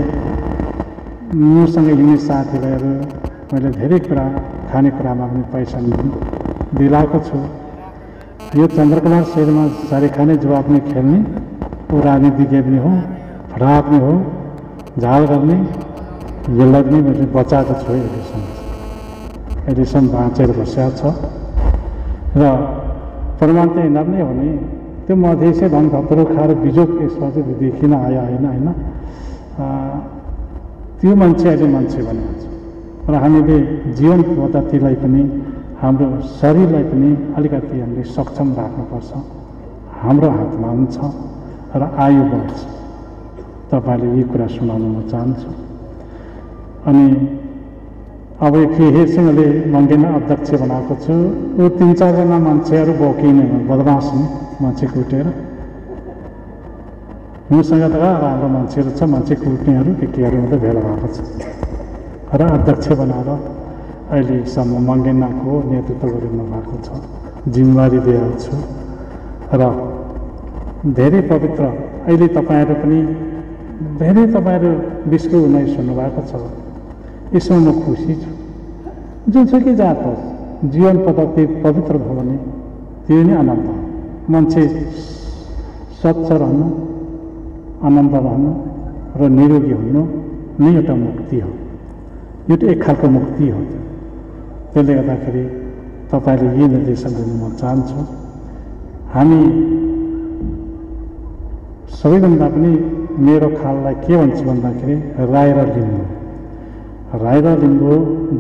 मसँग हिँड्ने साथीभाइहरू मैले धेरै कुरा खानेकुरामा पनि पैसा दिलाएको छु। यो चन्द्रकुमार शेर्मा सारी खाने जवाब नै खेल्ने ऊ राजनीतिज्ञ पनि हो, फटाहा पनि हो, झाल गर्ने यसलाई पनि मैले बचाएको छु। अहिलेसम्म बाँचेर बसेको छ र प्रमाण त यिनीहरू नै हो नि। त्यो मधेसी धन धतरो खाएर बिजोग यसमा चाहिँ देखिन आयो होइन। त्यो मान्छे अहिले मान्छे बनेको छ र हामीले जीवन पद्धतिलाई पनि हाम्रो शरीरलाई पनि अलिकति हामीले सक्षम राख्नुपर्छ। हाम्रो हातमा हुन्छ र आयु बढ्छ। तपाईँले यी कुरा सुनाउन म चाहन्छु। अनि अब केहीसँगले मङ्गेना अध्यक्ष बनाएको छु। ऊ 3-4 जना मान्छेहरू बोकिने बदमास मान्छे कुटेर मसँग त राम्रो मान्छेहरू छ, मान्छे कुट्नेहरू केहरू मात्रै भेला भएको छ र अध्यक्ष बनाएर अहिलेसम्म मङ्गेनाको नेतृत्व गरिनु भएको छ। जिम्मेवारी दिएको छु र धेरै पवित्र अहिले तपाईँहरू पनि धेरै तपाईँहरू विश्व उन्नाइस सुन्नुभएको छ। यसमा म खुसी छु। जुनसुकै जात होस् जीवन पद्धति पवित्र भयो भने त्यो नै आनन्द हो। मान्छे स्वच्छ रहनु, आनन्द रहनु र निरोगी हुनु नै एउटा मुक्ति हो। यो त एक खालको मुक्ति हो। त्यसले गर्दाखेरि तपाईँले यही निर्देशन दिनु म चाहन्छु। हामी सबैभन्दा पनि मेरो ख्याललाई के भन्छु भन्दाखेरि राई र लिम्बू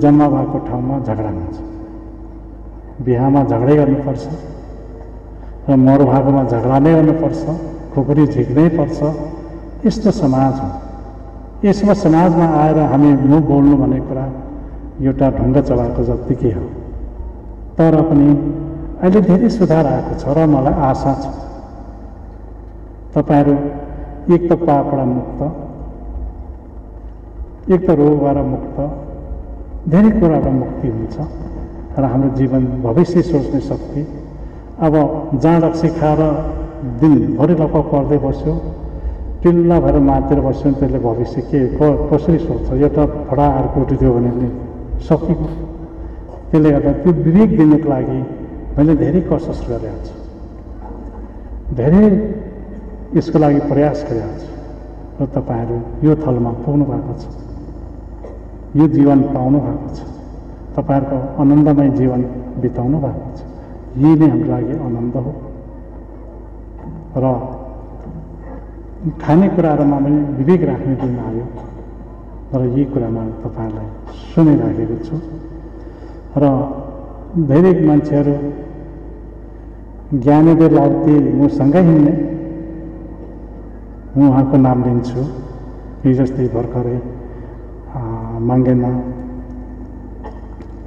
जन्म भएको ठाउँमा झगडा हुन्छ। बिहामा झगडै गर्नुपर्छ र मर भागमा झगडा नै गर्नुपर्छ, खुकुरी झिक्नै पर्छ। यस्तो समाज हो। यसमा समाजमा आएर हामी मुख बोल्नु भन्ने कुरा एउटा ढुङ्गा चबाएको जत्तिकै हो। तर पनि अहिले धेरै सुधार आएको छ र मलाई आशा छ तपाईँहरू एक त पापबाट मुक्त, एक त रोगबाट मुक्त, धेरै कुराबाट मुक्ति हुन्छ र हाम्रो जीवन भविष्य सोच्ने शक्ति। अब जाँड रक्सी खाएर दिनभरि लपक पर्दै बस्यो, टिल्ला भएर मातेर बस्यो भने त्यसले भविष्य कसरी सोच्छ? एउटा फडाहरू उठिदियो भने पनि सकिएको। त्यसले गर्दा त्यो विवेक दिनुको लागि मैले धेरै कोसिस गरिरहेको छु, धेरै यसको लागि प्रयास गरिरहेको छु र तपाईँहरू यो थलमा पुग्नु भएको छ, यो जीवन पाउनु भएको छ, तपाईँहरूको आनन्दमय जीवन बिताउनु भएको छ। यही नै हाम्रो लागि आनन्द हो र खानेकुराहरूमा पनि विवेक राख्ने दिन आयो र यी कुरामा तपाईँहरूलाई सुनिराखेको छु। र धेरै मान्छेहरू ज्ञानेदेव लाउती मसँगै हिँड्ने, म उहाँको नाम लिन्छु। हिजोस्ति भर्खरै मङ्गेना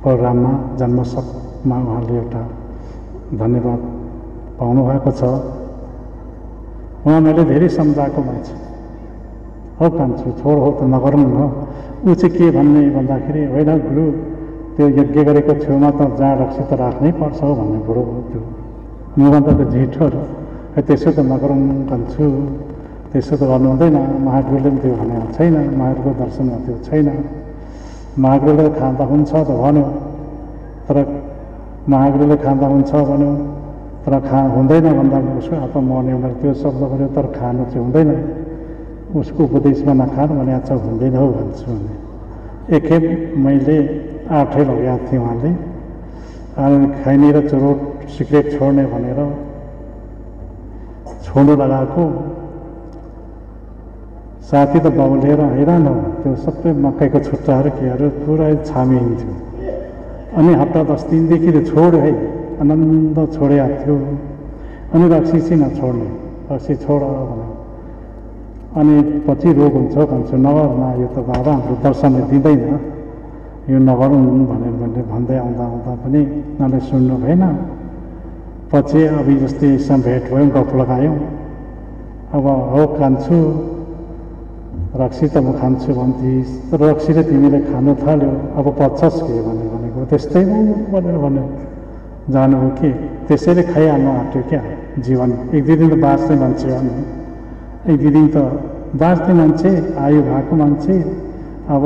प्रोग्राममा जन्मोत्सवमा उहाँले एउटा धन्यवाद पाउनु भएको छ। उहाँ मैले धेरै सम्झाएको मान्छे हो, कान्छु छोड हो त नगरौँ न। ऊ चाहिँ के भन्ने भन्दाखेरि होइन गुरु, त्यो यज्ञ गरेको छेउमा त जाँड रक्सी त राख्नै पर्छ हो भन्ने बुढो हो। त्यो मभन्दा त झिठोहरू, त्यसो त नगरौँ कान्छु, त्यसो त गर्नु हुँदैन। महागुरुले पनि त्यो भनेको छैन, महागुरुको दर्शनमा त्यो छैन। महागुरुले खाँदा हुन्छ त भन्यो, तर महागुरुले खाँदा हुन्छ भन्यो, तर हुँदैन भन्दा उसको आत्मा मर्ने भनेर त्यो शब्द भन्यो, तर खानु चाहिँ हुँदैन। उसको उपदेशमा नखानु भने आज हुँदैन हो भन्छु भने एकखेप मैले आठै लगाएको थिएँ। उहाँले खैनी र चुरोट सिगरेट छोड्ने भनेर छोड्नु लगाएको, साथी त बाउलेर हैरान हो। त्यो सबै मकैको छुट्टाहरू केहरू पुरा छामिन्थ्यो। अनि हप्ता 10 दिनदेखि त्यो छोड्यो है, आनन्द छोडेको थियो। अनि रक्सी चाहिँ नछोड्ने, रक्सी छोड भन्यो। अनि पछि रोग हुन्छ भन्छु, नगर्न, यो त बाबा हाम्रो दर्शनले दिँदैन, यो नगरौँ भनेर मैले भन्दै आउँदा आउँदा पनि उनीहरूले सुन्नु भएन। पछि अब जस्तै यसमा भेट भयौँ, गफ लगायौँ। अब हो कान्छु, रक्सी त म खान्छु भन्थिस्, तर रक्सीले तिमीले खानु थाल्यो, अब पच्छस् के भनेको त्यस्तै हो भनेर भन्यो। जानु हो कि त्यसैले खाइहाल्नु आँट्यो क्या जीवन। 1-2 दिन त बाँच्ने मान्छे हो नि, 1-2 दिन त बाँच्ने मान्छे, आयु भएको मान्छे। अब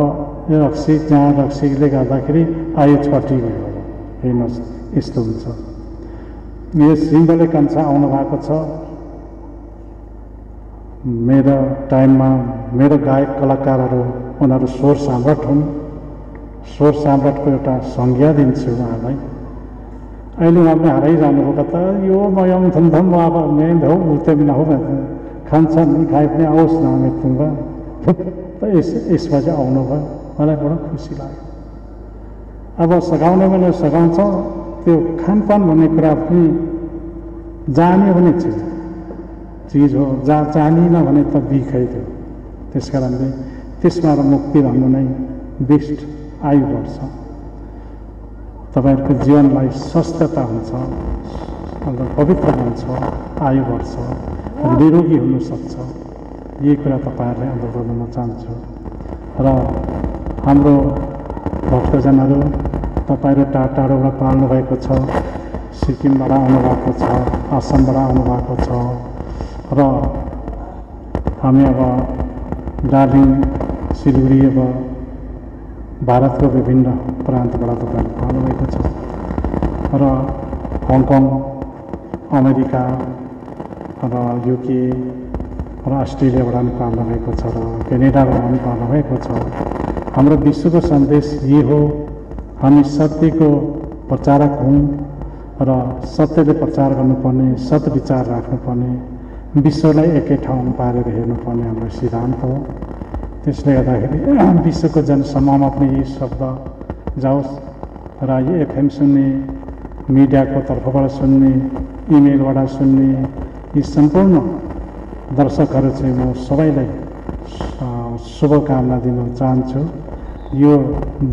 यो रक्सी, जहाँ रक्सीले गर्दाखेरि आयु छटी गयो। हेर्नुहोस् यस्तो हुन्छ। यो सिंहले कान्छा आउनु भएको छ। मेरो टाइममा मेरो गायक कलाकारहरू उनीहरू स्वर सम्राट हुन्। स्वर सम्राटको एउटा संज्ञा दिन्छु उहाँलाई। अहिले उहाँले हराइजानुभयो कता, यो मयम थमथम अब मेन हो उल्टे बिना हो खान्छ नि, खाए पनि आओस् न मेट्टुङ्गा यसमा चाहिँ आउनुभयो। मलाई बडो खुसी लाग्यो। अब सघाउने भने सघाउँछ, त्यो खानपान भन्ने कुरा पनि जाने भने चिज हो, जहाँ जानिन भने त बिखै थियो। त्यस कारणले त्यसबाट मुक्ति भन्नु नै बेस्ट। आयु बढ्छ, तपाईँहरूको जीवनलाई स्वस्थता हुन्छ, पवित्र हुन्छ, आयु बढ्छ, निरोगी हुनसक्छ। यही कुरा तपाईँहरूलाई अनुभव गर्न म चाहन्छु। र हाम्रो भक्तजनहरू तपाईँहरू टाढाबाट पाल्नु भएको छ, सिक्किमबाट आउनुभएको छ, आसामबाट आउनुभएको छ, र हामी अब दार्जिलिङ, सिलगढी, अब भारतको विभिन्न प्रान्तबाट तपाईँहरू पाल्नुभएको छ, र हङकङ, अमेरिका र युके र अस्ट्रेलियाबाट पनि पाल्नुभएको छ, र क्यानाडाबाट पनि पाल्नुभएको छ। हाम्रो विश्वको सन्देश यही हो, हामी सत्यको प्रचारक हौँ र सत्यले प्रचार गर्नुपर्ने, सत्य विचार राख्नुपर्ने, विश्वलाई एकै ठाउँमा पारेर हेर्नुपर्ने हाम्रो सिद्धान्त हो। त्यसले गर्दाखेरि विश्वको जनसमूहमा पनि यही शब्द जाओस् र यो एफएम सुन्ने, मिडियाको तर्फबाट सुन्ने, इमेलबाट सुन्ने यी सम्पूर्ण दर्शकहरू चाहिँ म सबैलाई शुभकामना दिन चाहन्छु। यो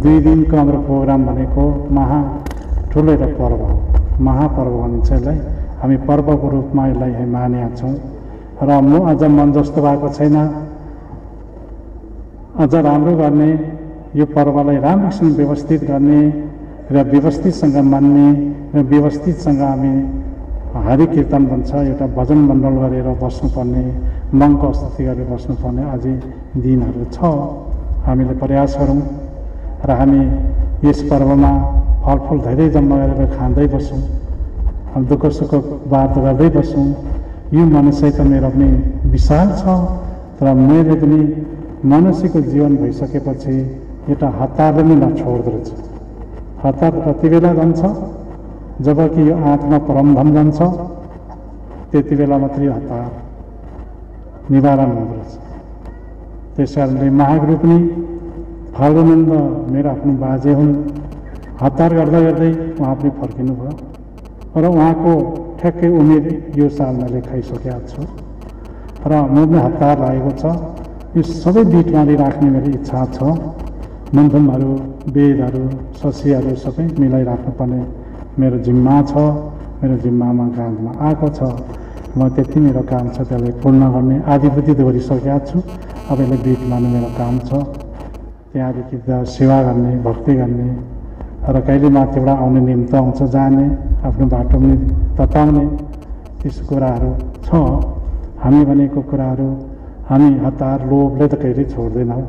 2 दिनको हाम्रो प्रोग्राम भनेको ठुलो एउटा पर्व हो, महापर्व भनिन्छ यसलाई। हामी पर्वको रूपमा यसलाई मानेका छौँ र म अझ मन जस्तो भएको छैन। अझ राम्रो गर्ने, यो पर्वलाई राम्रोसँग व्यवस्थित गर्ने र व्यवस्थितसँग मान्ने र व्यवस्थितसँग हामी हरि कीर्तन भन्छ एउटा भजन मण्डल गरेर बस्नुपर्ने, मनको स्तुति गरेर बस्नुपर्ने अझै दिनहरू छ। हामीले प्रयास गरौँ र हामी यस पर्वमा फलफुल धेरै जम्मा गरेर खाँदै बसौँ, दुःख सुख बात गर्दै बसौँ। यो मनुष्य त मेरो पनि विशाल छ, तर मैले पनि मनुष्यको जीवन भइसकेपछि एउटा हतारले पनि नछोड्दो रहेछ। हतार कति बेला जान्छ, जबकि यो आत्मा परमधाम जान्छ, त्यति बेला मात्रै हतार निवारण हुँदो रहेछ। त्यस कारणले महागुरु पनि फाल्गुनन्द मेरो आफ्नो बाजे हुन्। हतार गर्दा गर्दै उहाँ पनि फर्किनु भयो र उहाँको ठ्याक्कै उमेर यो साल मैले खाइसकेका छु र म पनि हतार लागेको छ। यो सबै बिटमाली राख्ने मेरो इच्छा छ। मन्थनहरू, वेदहरू, शशीहरू सबै मिलाइराख्नुपर्ने मेरो जिम्मा छ। मेरो जिम्मामा काममा आएको छ। म त्यति मेरो काम छ, त्यसलाई पूर्ण गर्ने आदिबुद्धि दोहोरिसकेका छु। अब यसलाई बिट मार्नु मेरो काम छ। त्यहाँदेखि सेवा गर्ने, भक्ति गर्ने र कहिले माथिबाट आउने निम्तो आउँछ, जाने, आफ्नो बाटो पनि तताउने, त्यस कुराहरू छ। हामी भनेको कुराहरू हामी हतार लोभले त कहिल्यै छोड्दैनौँ।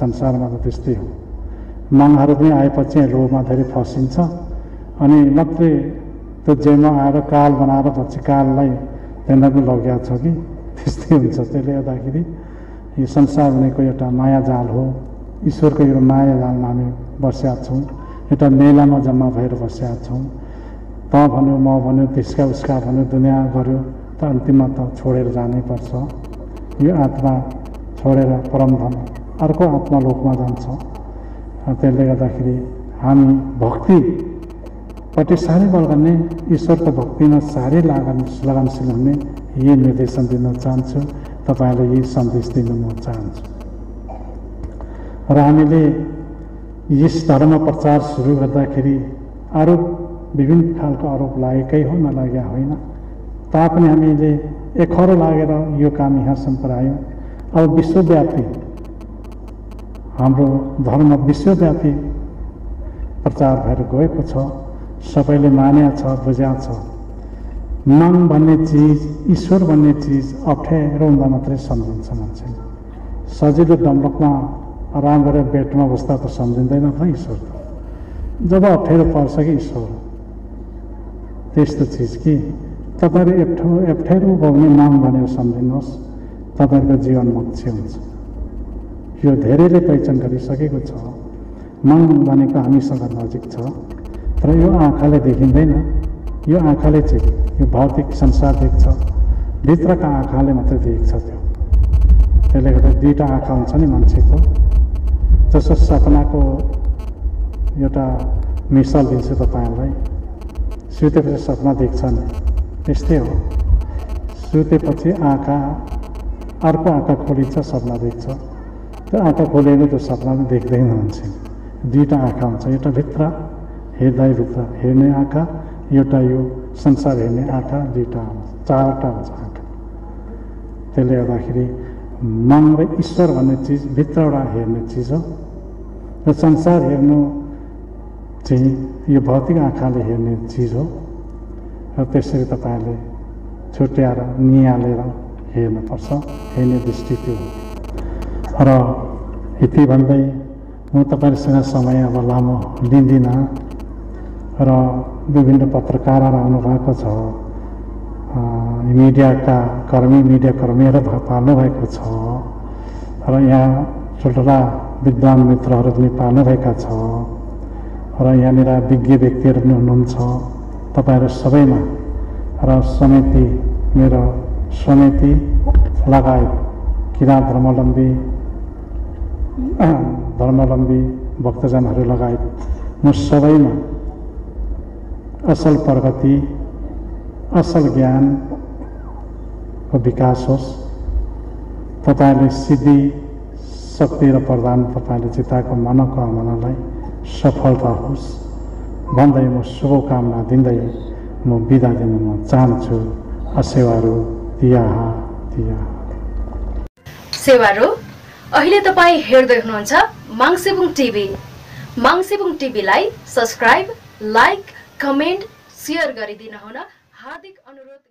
संसारमा त त्यस्तै हो। मागहरू पनि आएपछि लोभमा धेरै फसिन्छ अनि मात्रै त्यो जेमा आएर काल बनाएर पछि काललाई त्यसलाई पनि लग्या छ कि त्यस्तै हुन्छ। त्यसले गर्दाखेरि यो संसार भनेको एउटा माया जाल हो। ईश्वरको यो माया जालमा हामी बसेका छौँ। एउटा मेलामा जम्मा भएर बसेका छौँ। त भन्यो, म भन्यो, त्यसका उसका भन्यो, दुनियाँ गऱ्यो त अन्तिममा त छोडेर जानै पर्छ। यो आत्मा छोडेर परमधाम अर्को आत्मा लोकमा जान्छ। त्यसले गर्दाखेरि हामी भक्तिपट्टि साह्रै बल गर्ने, ईश्वरको भक्तिमा साह्रै लगनशील हुने यही निर्देशन दिन चाहन्छु। तपाईँलाई यही सन्देश दिन म चाहन्छु। र हामीले यस धर्म प्रचार सुरु गर्दाखेरि आरोप, विभिन्न खालको आरोप लागेकै हो, नलागेका होइन। तापनि हामीले एकहरो लागेर यो काम यहाँसम्म पुर्यायौँ। अब विश्वव्यापी हाम्रो धर्म विश्वव्यापी प्रचार भएर गएको छ। सबैले मान्या छ, बुझ्या छ। मन भन्ने चिज, ईश्वर भन्ने चिज अप्ठ्यारो हुँदा मात्रै सम्झिन्छ मान्छेले। सजिलो डम्बकमा आराम गरेर बेडमा बस्दा त सम्झिँदैन त ईश्वर। जब अप्ठ्यारो पर्छ कि ईश्वर त्यस्तो चिज कि तपाईँले अप्ठ्यारो पाउने नाम भनेर सम्झिनुहोस्, तपाईँको जीवन मोक्ष हुन्छ। यो धेरैले पहिचान गरिसकेको छ। मन भनेको हामीसँग नजिक छ, तर यो आँखाले देखिँदैन। यो आँखाले चाहिँ यो भौतिक संसार देख्छ, भित्रका आँखाले मात्रै देख्छ त्यो। त्यसले गर्दा दुईवटा आँखा हुन्छ नि मान्छेको। जस्तो सपनाको एउटा मिसाल दिन्छु तपाईँहरूलाई। सुतेपछि सपना देख्छ नि, त्यस्तै हो। सुतेपछि आँखा, अर्को आँखा खोलिन्छ, सपना देख्छ। त्यो आँखा खोलेर त्यो सपना पनि देख्दैन मान्छे। दुईवटा आँखा हुन्छ, एउटा भित्र हृदयभित्र हेर्ने आँखा, एउटा यो संसार हेर्ने आँखा, दुईवटा हुन्छ, चारवटा हुन्छ आँखा। त्यसले गर्दाखेरि मन र ईश्वर भन्ने चिज भित्रबाट हेर्ने चिज हो र संसार हेर्नु चाहिँ यो भौतिक आँखाले हेर्ने चिज हो। र त्यसरी तपाईँले छुट्याएर निहालेर हेर्नुपर्छ। हेर्ने दृष्टि त्यो हो। र यति भन्दै म तपाईँहरूसँग समय अब लामो लिँदिनँ। र विभिन्न पत्रकारहरू आउनुभएको छ, मिडिया कर्मीहरू पाल्नु भएको छ र यहाँ ठुल्ठुला विद्वान मित्रहरू पनि पाल्नुभएका छ र यहाँनिर विज्ञ व्यक्तिहरू पनि हुनुहुन्छ। तपाईँहरू सबैमा र समिति, मेरो समिति लगायत किराँत धर्मावलम्बी भक्तजनहरू लगायत म सबैमा असल प्रगति, असल ज्ञानको विकास होस्। तपाईँले सिद्धि, शक्ति र प्रदान तपाईँले चिताएको मनोकामनालाई सफलता होस् भन्दै म शुभकामना दिँदै म बिदा दिन म चाहन्छु। सेवारो तियाहा तियाहा। सेवारो अहिले तपाईँ हेर्दै हुनुहुन्छ माङसेबुङ टिभी। माङसेबुङ टिभीलाई सब्स्क्राइब, लाइक, कमेन्ट, सेयर गरिदिन हुन हार्दिक अनुरोध।